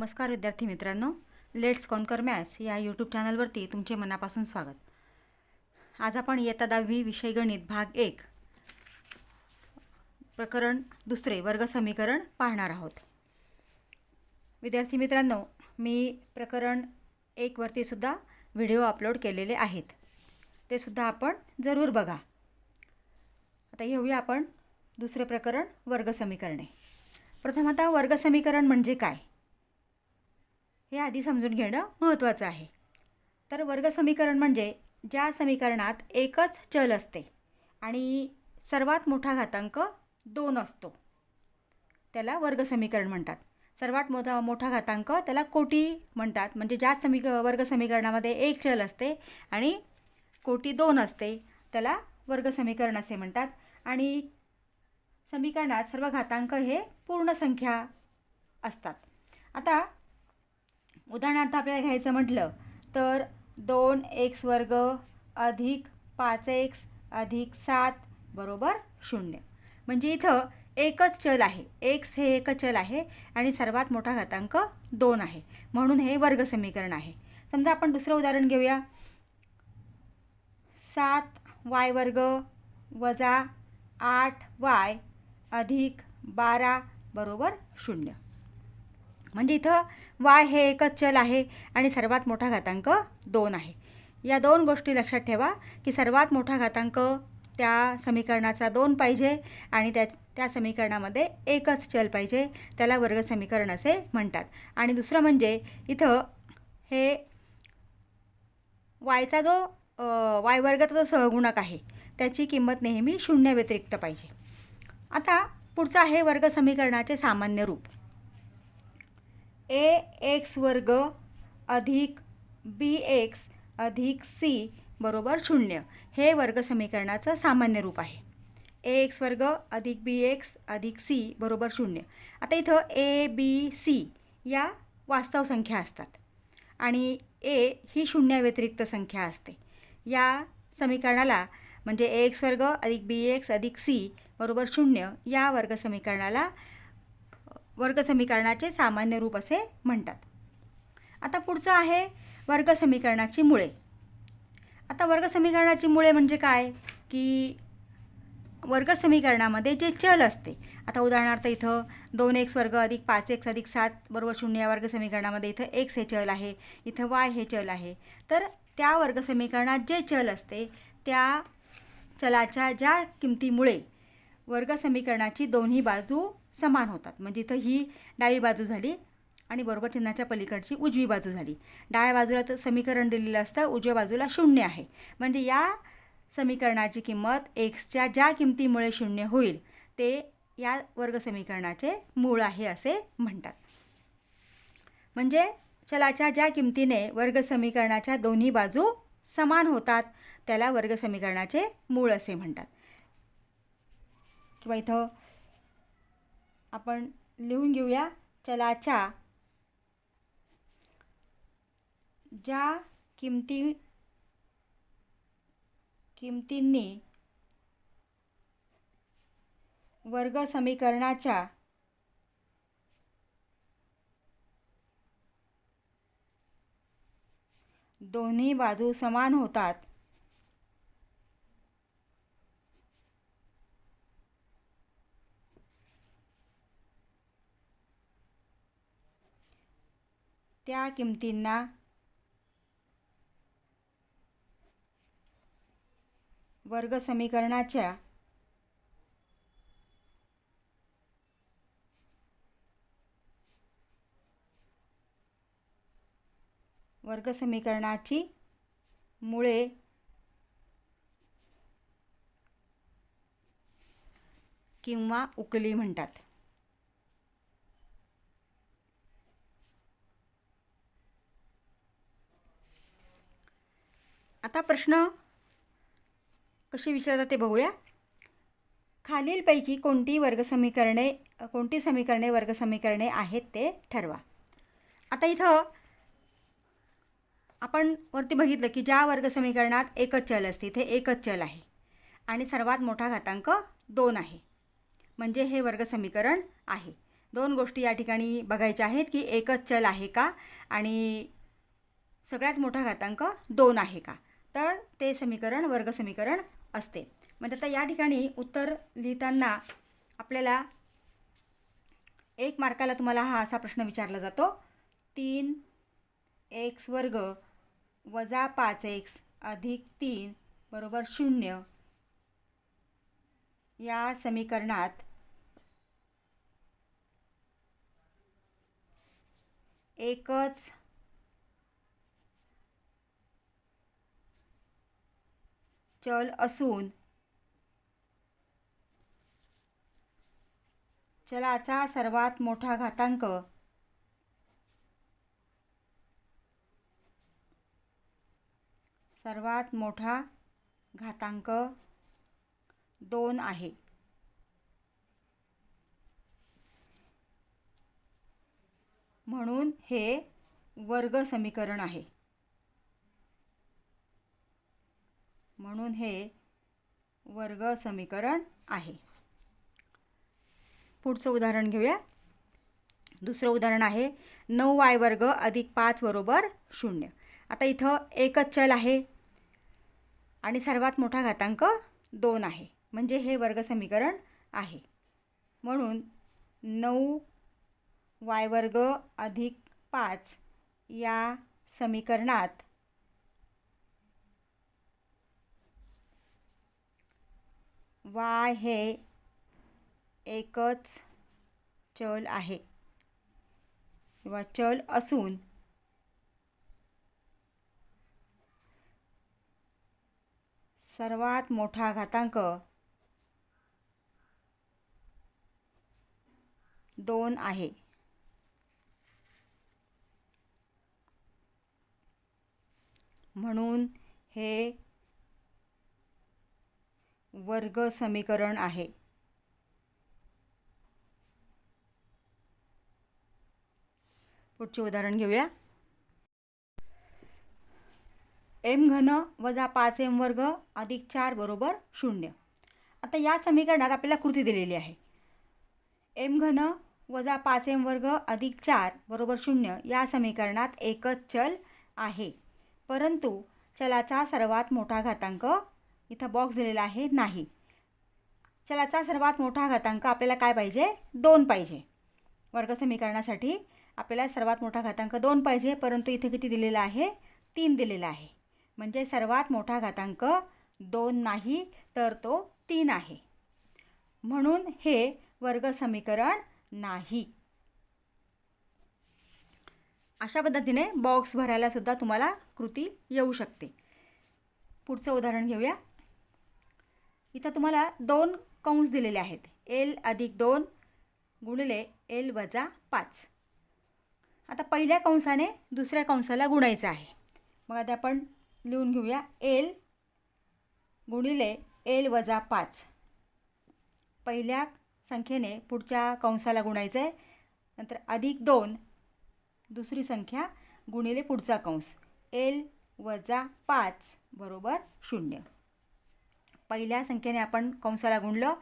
नमस्कार विद्यार्थी मित्रांनो, लेट्स कॉन्कर मॅथ्स या यूट्यूब चॅनलवरती तुमचे मनापासून स्वागत. आज आपण इयत्ता 10वी विषय गणित भाग 1 प्रकरण दुसरे वर्ग समीकरण पाहणार आहोत. विद्यार्थी मित्रांनो, मी प्रकरण 1 वरती सुद्धा व्हिडिओ अपलोड केलेले आहेत, ते सुद्धा आपण जरूर बघा. आता येऊया आपण दुसरे प्रकरण वर्ग समीकरणे. प्रथम आता वर्ग समीकरण म्हणजे काय हे आधी समजून घेणं महत्त्वाचं आहे. तर वर्ग समीकरण म्हणजे ज्या समीकरणात एकच चल असते आणि सर्वात मोठा घातांक 2 असतो त्याला वर्ग समीकरण म्हणतात. सर्वात मोठा घातांक त्याला कोटी म्हणतात. म्हणजे ज्या वर्ग समीकरणामध्ये एक चल असते आणि कोटी 2 असते त्याला वर्ग समीकरण असे म्हणतात. आणि समीकरणात सर्व घातांक हे पूर्ण संख्या असतात. आता उदाहरणार्थ आपल्याला घ्यायचं म्हटलं तर 2x वर्ग अधिक 5x अधिक 7 बरोबर 0. म्हणजे इथं एकच चल आहे, x हे एकच चल आहे आणि सर्वात मोठा घातांक 2 आहे, म्हणून हे वर्ग समीकरण आहे. समजा आपण दुसरं उदाहरण घेऊया. 7y वर्ग वजा 8y अधिक 12 बरोबर 0. म्हणजे इथं y हे एकच चल आहे आणि सर्वात मोठा घातांक 2 आहे. या दोन गोष्टी लक्षात ठेवा की सर्वात मोठा घातांक त्या समीकरणाचा 2 पाहिजे आणि त्या समीकरणामध्ये एकच चल पाहिजे, त्याला वर्ग समीकरण असे म्हणतात. आणि दुसरं म्हणजे इथं हे yचा जो y वर्गाचा जो सहगुणक आहे त्याची किंमत नेहमी 0 व्यतिरिक्त पाहिजे. आता पुढचं आहे वर्ग समीकरणाचे सामान्य रूप. ax वर्ग अधिक bx अधिक c बरोबर 0 हे वर्ग समीकरणाचं सामान्य रूप आहे. ax वर्ग अधिक bx अधिक c बरोबर 0. आता इथं a b c या वास्तव संख्या असतात आणि a ही 0 व्यतिरिक्त संख्या असते. या समीकरणाला म्हणजे ax वर्ग अधिक bx अधिक c बरोबर 0 या वर्ग समीकरणाला वर्ग समीकरणाचे सामान्य रूप असे म्हणतात. आता पुढचं आहे वर्ग समीकरणाची मुळे. आता वर्ग समीकरणाची मुळे म्हणजे काय की वर्ग समीकरणामध्ये जे चल असते, आता उदाहरणार्थ इथं 2x वर्ग अधिक 5x अधिक 7 बरोबर 0 या वर्ग समीकरणामध्ये इथं x हे चल आहे, इथं y हे चल आहे. तर त्या वर्ग समीकरणात जे चल असते त्या चलाच्या ज्या किमतीमुळे वर्ग समीकरणाची दोन्ही बाजू समान होतात. म्हणजे इथं ही डावी बाजू झाली आणि बरोबर चिन्हाच्या पलीकडची उजवी बाजू झाली. डाव्या बाजूला तर समीकरण दिलेलं असतं, उजव्या बाजूला 0 आहे. म्हणजे या समीकरणाची किंमत xच्या ज्या किमतीमुळे 0 होईल ते या वर्ग समीकरणाचे मूळ आहे असे म्हणतात. म्हणजे चलाच्या ज्या किमतीने वर्ग समीकरणाच्या दोन्ही बाजू समान होतात त्याला वर्ग समीकरणाचे मूळ असे म्हणतात. किंवा इथं आपण लिहून घेऊया, चलाच्या ज्या किमतींनी वर्ग समीकरणाच्या दोन्ही बाजू समान होतात त्या किमतींना वर्ग समीकरणाच्या वर्ग समीकरणाची मुळे किंवा उकली म्हणतात. आता प्रश्न कशी विचारतात ते बघूया. खालीलपैकी कोणती समीकरणे वर्ग समीकरणे आहेत ते ठरवा. आता इथं आपण वरती बघितलं की ज्या वर्ग समीकरणात एकच चल असते इथे एकच चल आहे आणि सर्वात मोठा घातांक 2 आहे, म्हणजे हे वर्ग समीकरण आहे. दोन गोष्टी या ठिकाणी बघायच्या आहेत की एकच चल आहे का आणि सगळ्यात मोठा घातांक 2 आहे का, तर ते समीकरण वर्ग समीकरण असते. म्हणजे आता या ठिकाणी उत्तर लिहिताना आपल्याला 1 मार्काला तुम्हाला हा असा प्रश्न विचारला जातो, 3x वर्ग वजा 5x अधिक 3 बरोबर 0 या समीकरणात एकच चल असून चलाचा सर्वात मोठा घातांक घातांक 2 आहे. म्हणून हे वर्ग समीकरण आहे. पुढचं उदाहरण घेऊया. दुसरं उदाहरण आहे 9y वर्ग अधिक 5 बरोबर 0. आता इथं एकच चल आहे आणि सर्वात मोठा घातांक 2 आहे, म्हणजे हे वर्ग समीकरण आहे. म्हणून 9y वर्ग अधिक 5 या समीकरणात y हे एकच चल आहे किंवा चल असून सर्वात मोठा घातांक 2 आहे. म्हणून हे वर्ग समीकरण आहे. पुढचे उदाहरण घेऊया. m घन वजा 5m वर्ग अधिक 4 बरोबर 0. आता या समीकरणात आपल्याला कृती दिलेली आहे. m घन वजा 5m वर्ग अधिक 4 बरोबर 0 या समीकरणात एकच चल आहे, परंतु चलाचा सर्वात मोठा घातांक इथं बॉक्स दिलेला आहे नाही. चलाचा सर्वात मोठा घातांक आपल्याला काय पाहिजे? 2 पाहिजे. वर्ग समीकरणासाठी आपल्याला सर्वात मोठा घातांक 2 पाहिजे, परंतु इथे किती दिलेला आहे? 3 दिलेला आहे. म्हणजे सर्वात मोठा घातांक 2 नाही तर तो 3 आहे. म्हणून हे वर्ग समीकरण नाही. अशा पद्धतीने बॉक्स भरायला सुद्धा तुम्हाला कृती येऊ शकते. पुढचं उदाहरण घेऊया. इथं तुम्हाला 2 कंस दिलेले आहेत. l अधिक 2 गुणिले l वजा 5. आता पहिल्या कंसाने दुसऱ्या कंसाला गुणायचं आहे. मग आता आपण लिहून घेऊया l गुणिले l वजा 5. पहिल्या संख्येने पुढच्या कंसाला गुणायचं आहे. नंतर अधिक 2 दुसरी संख्या गुणिले पुढचा कंस l वजा 5 बरोबर 0. पहिल्या संख्येने आपण कंसाला गुणलं,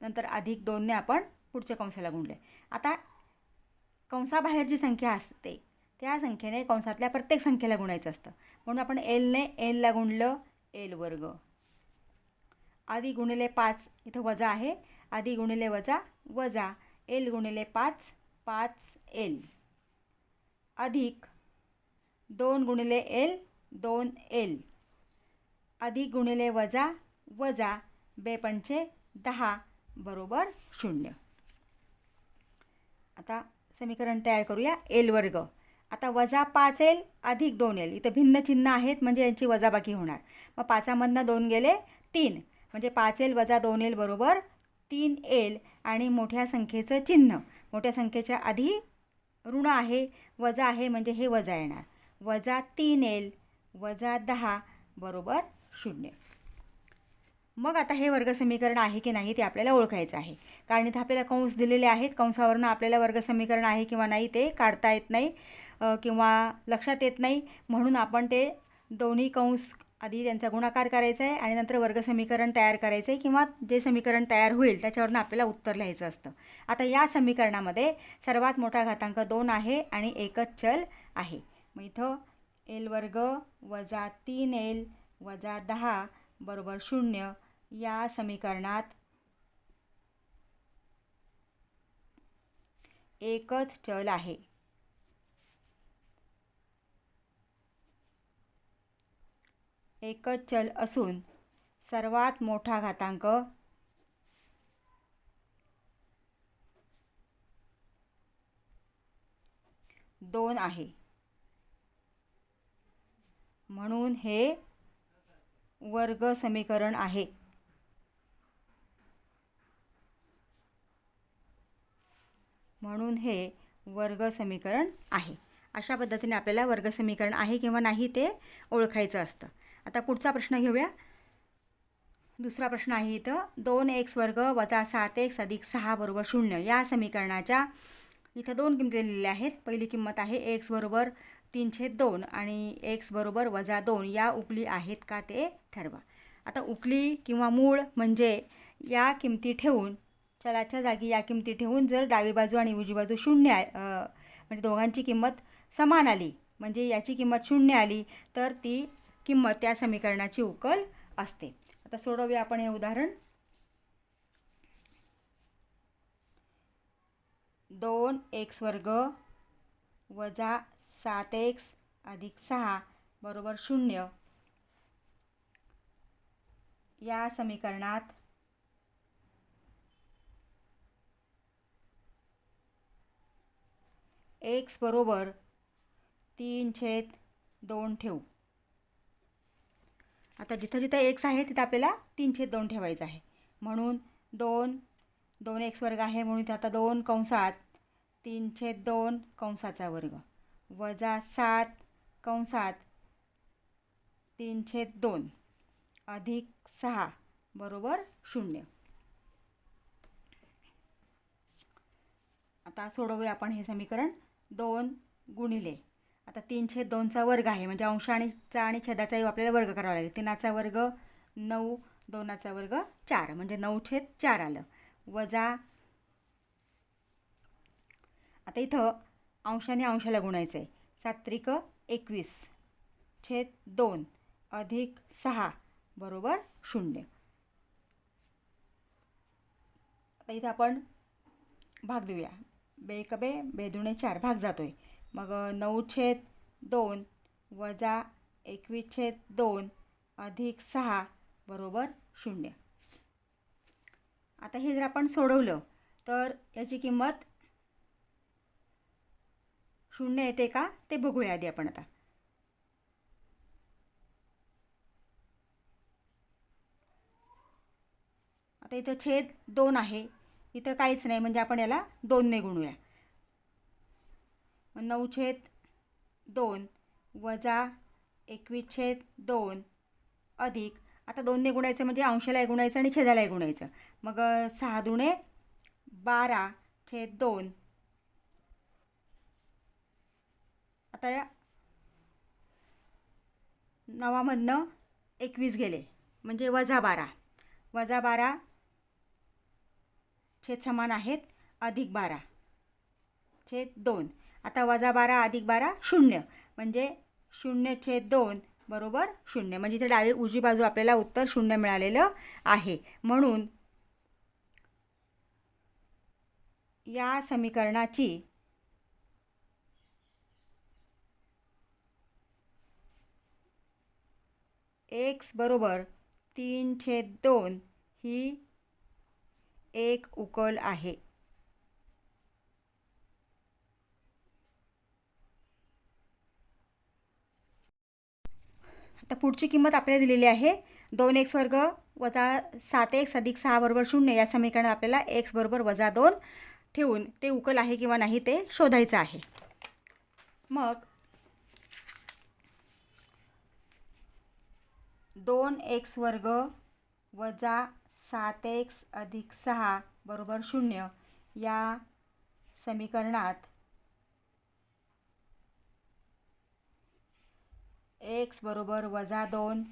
नंतर अधिक 2ने आपण पुढच्या कंसाला गुणले. आता कंसाबाहेर जी संख्या असते त्या संख्येने कंसातल्या प्रत्येक संख्येला गुणायचं असतं. म्हणून आपण lने lला गुणलं l वर्ग. आधी गुणिले 5 इथं वजा आहे, आधी गुणिले वजा वजा l गुणिले 5 5l अधिक 2 गुणिले l 2l अधिक गुणिले वजा वजा 2 पंचे 10 बरोबर 0. आता समीकरण तयार करूया. l वर्ग. आता वजा 5l अधिक 2l इथं भिन्न चिन्ह आहेत म्हणजे यांची वजाबाकी होणार. मग 5मधनं 2 गेले 3 म्हणजे 5l वजा 2l बरोबर 3l आणि मोठ्या संख्येचं चिन्ह मोठ्या संख्येच्या आधी ऋण आहे वजा आहे म्हणजे हे वजा येणार. वजा 3l वजा 10 बरोबर 0. मग आता हे वर्ग समीकरण आहे की नाही ते आपल्याला ओळखायचं आहे. कारण इथं आपल्याला कंस दिलेले आहेत. कंसावरनं आपल्याला वर्ग समीकरण आहे किंवा नाही ते काढता येत नाही किंवा लक्षात येत नाही. म्हणून आपण ते दोन्ही कंस आधी त्यांचा गुणाकार करायचा आहे आणि नंतर वर्गसमीकरण तयार करायचं आहे किंवा जे समीकरण तयार होईल त्याच्यावरून आपल्याला उत्तर लिहायचं असतं. आता या समीकरणामध्ये सर्वात मोठा घातांक 2 आहे आणि एकच चल आहे. मग इथं एल वर्ग वजा 3L वजा 10 बरोबर 0 या समीकरणात एकच चल आहे. एकच चल असून सर्वात मोठा घातांक 2 आहे. म्हणून हे वर्ग समीकरण आहे. म्हणून हे वर्ग समीकरण आहे. अशा पद्धतीने आपल्याला वर्ग समीकरण आहे किंवा नाही ते ओळखायचं असतं. आता पुढचा प्रश्न घेऊया. दुसरा प्रश्न आहे इथं 2x वर्ग वजा 7x अधिक 6 बरोबर 0 या समीकरणाच्या इथं दोन किमती दिलेल्या आहेत. पहिली किंमत आहे x बरोबर 3/2 आणि x बरोबर वजा 2 या उकली आहेत का ते ठरवा. आता उकली किंवा मूळ म्हणजे या किमती ठेवून चलाच्या जागी या किमती ठेवून जर डावी बाजू आणि उजवी बाजू 0 म्हणजे दोघांची किंमत समान आली म्हणजे याची किंमत 0 आली तर ती किंमत त्या समीकरणाची उकल असते. आता सोडवूया आपण हे उदाहरण. 2x वर्ग वजा 7x अधिक 6 बरोबर 0 या समीकरणात x बरोबर 3/2 ठेवू. आता जिथं जिथं x आहे तिथं आपल्याला 3/2 ठेवायचं आहे. म्हणून 2x वर्ग आहे म्हणून इथं आता 2 कंसात 3/2 कंसाचा वर्ग वजा 7 कंसात 3/2 अधिक 6 बरोबर 0. आता सोडवूया आपण हे समीकरण. 2 गुणिले आता 3/2चा वर्ग आहे म्हणजे अंशाचा आणि छेदाचाही आपल्याला वर्ग करावा लागेल. 3चा वर्ग 9 2चा वर्ग 4 म्हणजे 9/4 आलं. वजा आता इथं अंशाने अंशाला गुणायचं आहे. 7×21/2 अधिक 6 बरोबर 0. आता इथं आपण भाग देऊया. 2 2 4 भाग जातोय. मग 9/2 वजा 21/2 अधिक 6 बरोबर 0. आता हे जर आपण सोडवलं तर याची किंमत 0 येते का ते बघूया आधी आपण. आता इथं छेद 2 आहे इथं काहीच नाही म्हणजे आपण याला 2ने गुणूया. 9/2 वजा 21/2 अधिक आता 2ने गुणायचं म्हणजे अंशालाही गुणायचं आणि छेदालाही गुणायचं. मग 6 दुणे 12/2 आता या 9मधनं 21 गेले म्हणजे -12 छेद समान आहेत अधिक 12/2 आता -12 अधिक 12 0 म्हणजे 0/2 बरोबर 0 म्हणजे इथे डावी उजवी बाजू आपल्याला उत्तर 0 मिळालेलं आहे. म्हणून या समीकरणाची x बरोबर 3/2 ही एक उकल आहे. आता पुढची किंमत आपल्याला दिलेली आहे. 2x वर्ग वजा 7x अधिक 6 बरोबर 0 या समीकरणात आपल्याला x बरोबर वजा 2 ठेवून ते उकल आहे किंवा नाही ते शोधायचं आहे. मग 2x वर्ग वजा 7x अधिक 6 बरोबर 0 या समीकरणात x बरोबर वजा 2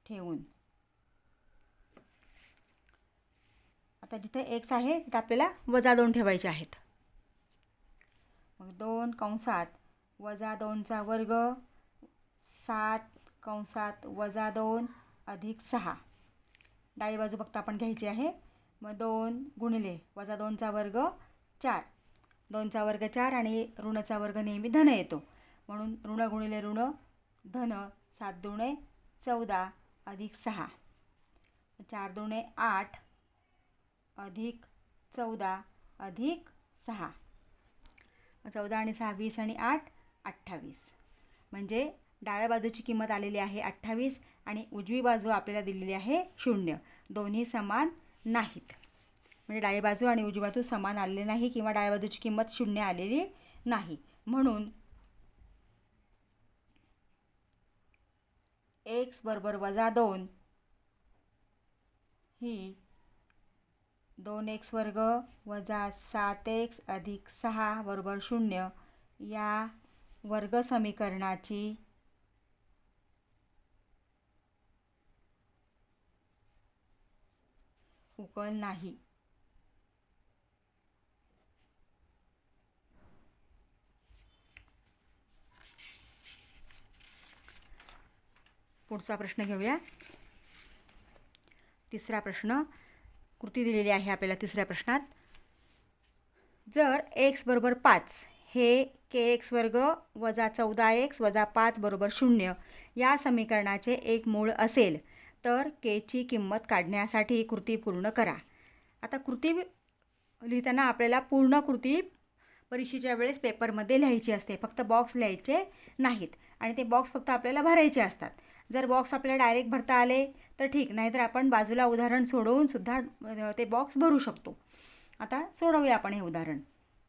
ठेवून. आता जिथे x आहे तिथे आपल्याला -2 ठेवायचे आहेत. मग 2 कंसात -2चा वर्ग 7 कंसात -2 अधिक 6. डावी बाजू फक्त आपण घ्यायची आहे. मग 2 गुणिले -2चा वर्ग 4. 2चा वर्ग 4 आणि ऋणचा वर्ग नेहमी धन येतो, म्हणून ऋण गुणिले ऋण धन. 7 दुणे 14 अधिक 6. 4 दुणे 8 अधिक 14 अधिक 6. 14 आणि 6 20 आणि 8 28. म्हणजे डाव्या बाजूची किंमत आलेली आहे 28 आणि उजवी बाजू आपल्याला दिलेली आहे 0. दोन्ही समान नाहीत. म्हणजे डावी बाजू आणि उजवी बाजू समान आलेली नाही किंवा डाव्या बाजूची किंमत 0 आलेली नाही. म्हणून x बरोबर -2 ही 2x वर्ग वजा 7x अधिक 6 बरोबर 0 या वर्ग समीकरणाची उकल नाही. पुढचा प्रश्न घेऊया. तिसरा प्रश्न, कृती दिलेली आहे आपल्याला तिसऱ्या प्रश्नात. जर x बरोबर 5 हे kx वर्ग वजा 14x वजा 5 बरोबर 0 या समीकरणाचे एक मूळ असेल तर k ची किंमत काढण्यासाठी कृती पूर्ण करा. आता कृती लिहिताना आपल्याला पूर्ण कृती परीक्षेच्या वेळेस पेपरमध्ये लिहायची असते, फक्त बॉक्स लिहायचे नाहीत आणि ते बॉक्स फक्त आपल्याला भरायचे असतात. जर बॉक्स आपल्याला डायरेक्ट भरता आले तर ठीक, नाहीतर आपण बाजूला उदाहरण सोडवून सुद्धा ते बॉक्स भरू शकतो. आता सोडवूया आपण हे उदाहरण.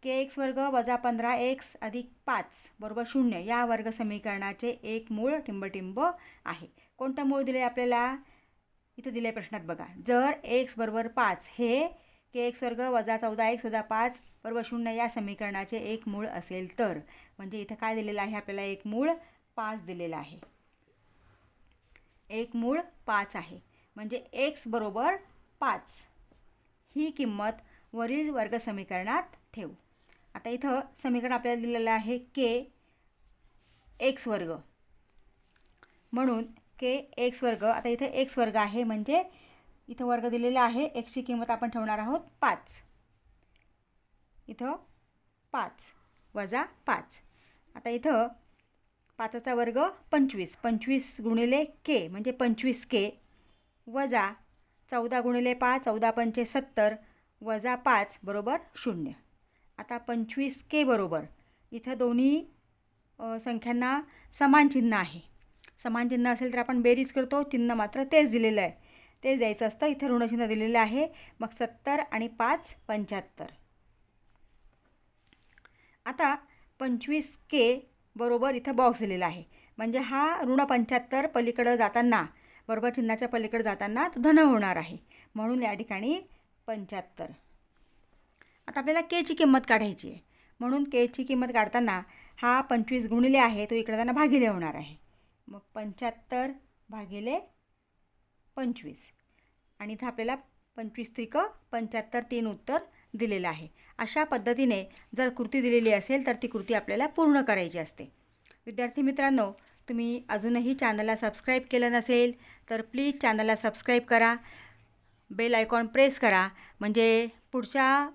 kx वर्ग वजा 15x अधिक 5 बरोबर 0 या वर्ग समीकरणाचे एक मूळ टिंबटिंब आहे. कोणतं मूळ दिले आपल्याला? इथं दिले प्रश्नात बघा. जर x बरोबर 5 हे kx वर्ग वजा 14x वजा 5 बरोबर 0 या समीकरणाचे एक मूळ असेल तर, म्हणजे इथं काय दिलेलं आहे आपल्याला? एक मूळ 5 दिलेलं आहे. एक मूळ 5 आहे म्हणजे x बरोबर 5 ही किंमत वरील वर्ग समीकरणात ठेवू. आता इथं समीकरण आपल्याला दिलेलं आहे kx वर्ग, म्हणून kx वर्ग. आता इथं x वर्ग आहे म्हणजे इथं वर्ग दिलेला आहे, xची किंमत आपण ठेवणार आहोत 5. इथं 5 वजा 5. आता इथं 5चा वर्ग 25. 25 गुणिले k म्हणजे 25k वजा 14 गुणिले 5 14 पंचे 70 वजा 5 बरोबर 0. आता 25k बरोबर इथं दोन्ही संख्यांना समान चिन्ह आहे. समान चिन्ह असेल तर आपण बेरीज करतो, चिन्ह मात्र तेच दिलेलं आहे, तेच द्यायचं असतं. इथं ऋणचिन्ह दिलेलं आहे. मग 70 आणि 5 75. आता 25k बरोबर इथं बॉक्स दिलेला आहे, म्हणजे हा ऋण 75 पलीकडं जाताना, बरोबर चिन्हाच्या पलीकडे जाताना तो धन होणार आहे, म्हणून या ठिकाणी 75. आता आपल्याला k ची किंमत काढायची आहे, म्हणून k ची किंमत काढताना हा 25 गुणिले आहे तो इकडे जाताना भागिले होणार आहे. मग 75 भागिले 25 आणि इथं आपल्याला 25 त्रिक 75 3 उत्तर दिलेलं आहे. अशा पद्धतीने जर कृती दिलेली असेल तर ती कृती आपल्याला पूर्ण करायची असते. विद्यार्थी मित्रांनो, तुम्ही अजूनही चॅनलला सबस्क्राईब केलं नसेल तर प्लीज चॅनलला सबस्क्राईब करा, बेल आयकॉन प्रेस करा, म्हणजे पुढच्या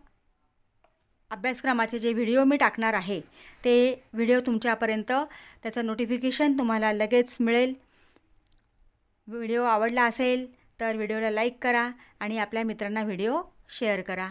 अभ्यासक्रमाचे जे व्हिडिओ मी टाकणार आहे ते व्हिडिओ तुमच्यापर्यंत त्याचं नोटिफिकेशन तुम्हाला लगेच मिळेल. व्हिडिओ आवडला असेल तर व्हिडिओला लाईक करा आणि आपल्या मित्रांना व्हिडिओ शेअर करा.